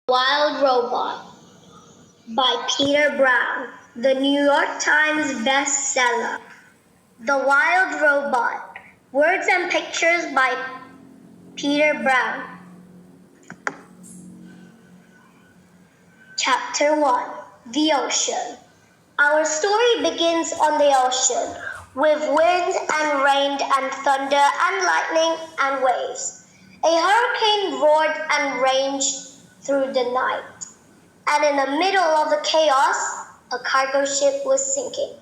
Wild Robot by Peter Brown, the New York Times bestseller. The Wild Robot, words and pictures by Peter Brown. Chapter 1, The Ocean. Our story begins on the ocean, with wind and rain and thunder and lightning and waves. A hurricane roared and raged through the night. And in the middle of the chaos, a cargo ship was sinking.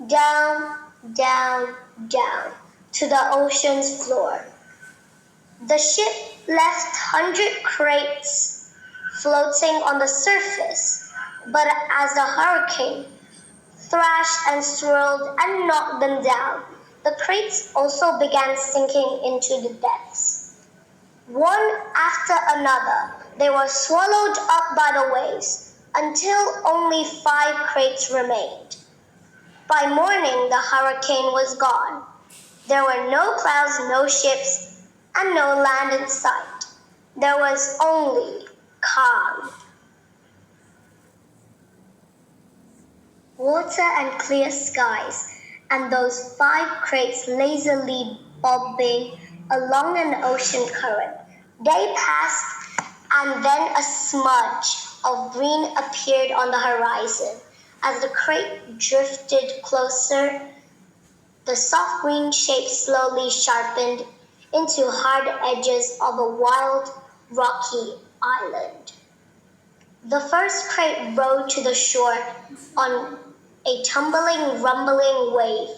Down, down, down to the ocean's floor. The ship left 100 crates floating on the surface, but as the hurricane thrashed and swirled and knocked them down, the crates also began sinking into the depths. One after another, they were swallowed up by the waves until only 5 crates remained. By morning, the hurricane was gone. There were no clouds, no ships, and no land in sight. There was only calm. Water and clear skies, and those 5 crates lazily bobbing along an ocean current. Day passed, and then a smudge of green appeared on the horizon. As the crate drifted closer, the soft green shape slowly sharpened into hard edges of a wild, rocky island. The first crate rode to the shore on a tumbling, rumbling wave,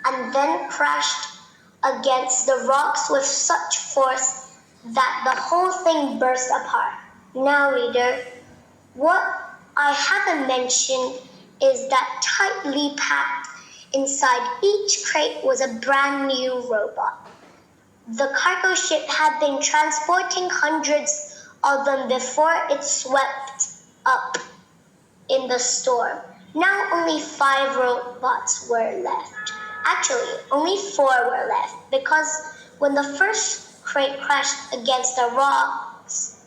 and then crashed against the rocks with such force that the whole thing burst apart. Now, reader, what I haven't mentioned is that tightly packed inside each crate was a brand new robot. The cargo ship had been transporting hundreds of them before it swept up in the storm. Now only 5 robots were left. Actually, only 4 were left, because when the first crate crashed against the rocks,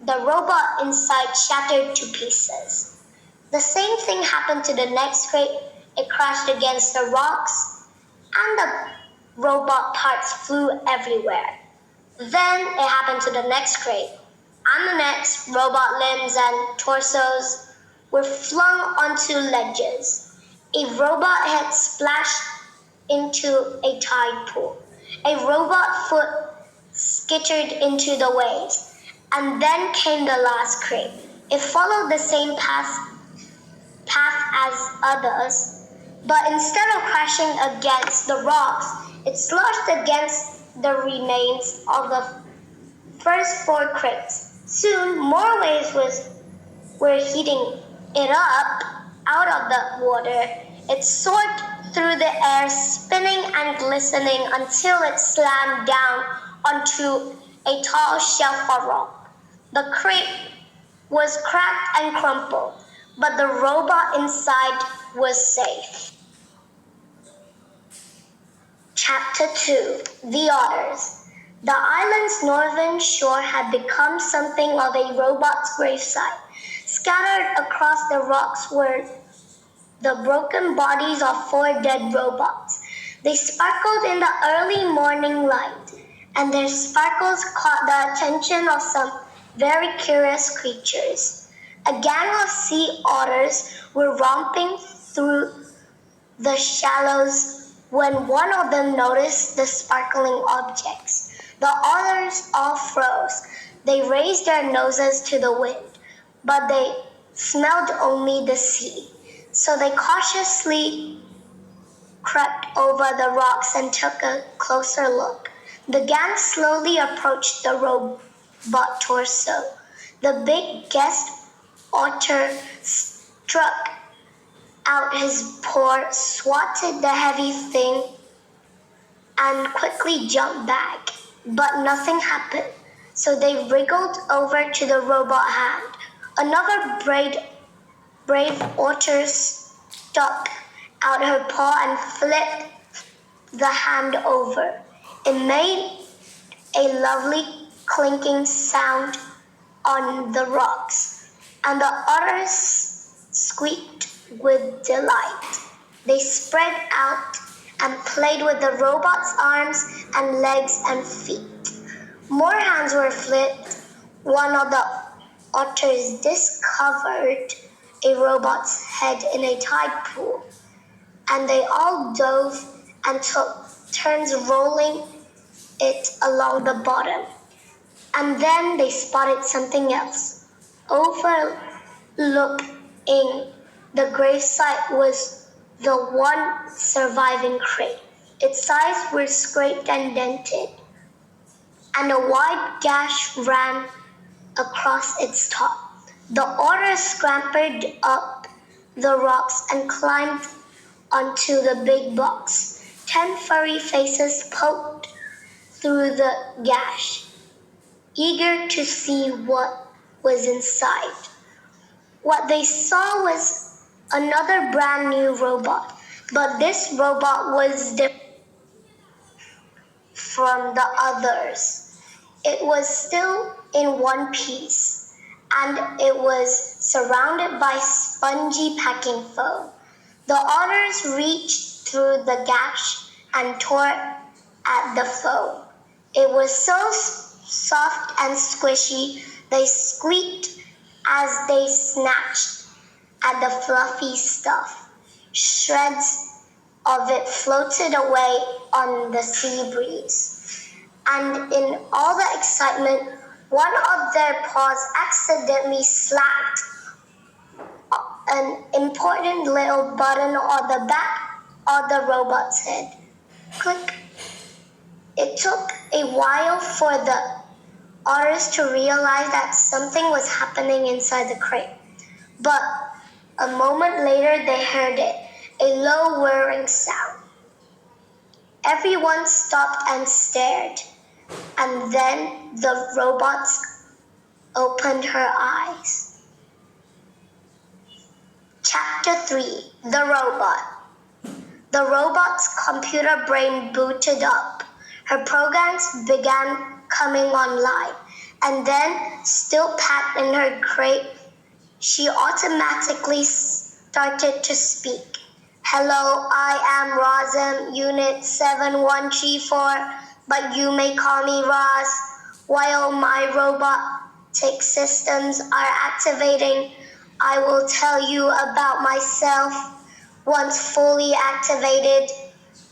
the robot inside shattered to pieces. The same thing happened to the next crate. It crashed against the rocks, and the robot parts flew everywhere. Then it happened to the next crate, and the next. Robot limbs and torsos were flung onto ledges. A robot head splashed into a tide pool. A robot foot skittered into the waves. And then came the last crate. It followed the same path as others, but instead of crashing against the rocks, it sloshed against the remains of the first 4 crates. Soon, more waves were heating it up out of the water. It soared through the air, spinning and glistening until it slammed down onto a tall shelf of rock. The crate was cracked and crumpled, but the robot inside was safe. Chapter 2, The Otters. The island's northern shore had become something of a robot's gravesite. Scattered across the rocks were the broken bodies of 4 dead robots. They sparkled in the early morning light, and their sparkles caught the attention of some very curious creatures. A gang of sea otters were romping through the shallows when one of them noticed the sparkling objects. The otters all froze. They raised their noses to the wind, but they smelled only the sea. So they cautiously crept over the rocks and took a closer look. The gang slowly approached the robot torso. The big guest otter struck out his paw, swatted the heavy thing, and quickly jumped back. But nothing happened, so they wriggled over to the robot hand. Another brave otter stuck out her paw and flipped the hand over. It made a lovely clinking sound on the rocks, and the otters squeaked with delight. They spread out and played with the robot's arms and legs and feet. More hands were flipped. One of the otters discovered a robot's head in a tide pool, and they all dove and took turns rolling it along the bottom. And then they spotted something else. Overlooking the gravesite was the one surviving crate. Its sides were scraped and dented, and a wide gash ran across its top. The otters scrambled up the rocks and climbed onto the big box. 10 furry faces poked through the gash, eager to see what was inside. What they saw was another brand new robot, but this robot was different from the others. It was still in one piece, and it was surrounded by spongy packing foam. The otters reached through the gash and tore at the foam. It was so soft and squishy, they squeaked as they snatched at the fluffy stuff. Shreds of it floated away on the sea breeze. And in all the excitement, one of their paws accidentally slapped an important little button on the back of the robot's head. Click. It took a while for the otters to realize that something was happening inside the crate. But a moment later they heard it, a low whirring sound. Everyone stopped and stared, and then the robot opened her eyes. Chapter 3: The Robot. The robot's computer brain booted up. Her programs began coming online, and then, still packed in her crate, she automatically started to speak. Hello, I am Razem, Unit 7134, but you may call me Raz. While my robotic systems are activating, I will tell you about myself. Once fully activated,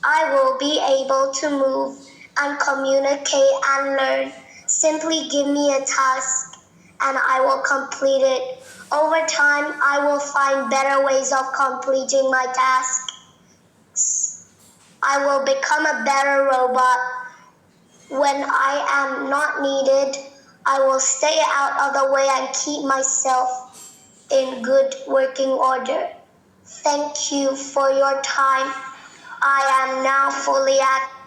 I will be able to move and communicate and learn. Simply give me a task and I will complete it. Over time, I will find better ways of completing my tasks. I will become a better robot. When I am not needed, I will stay out of the way and keep myself in good working order. Thank you for your time. I am now fully active.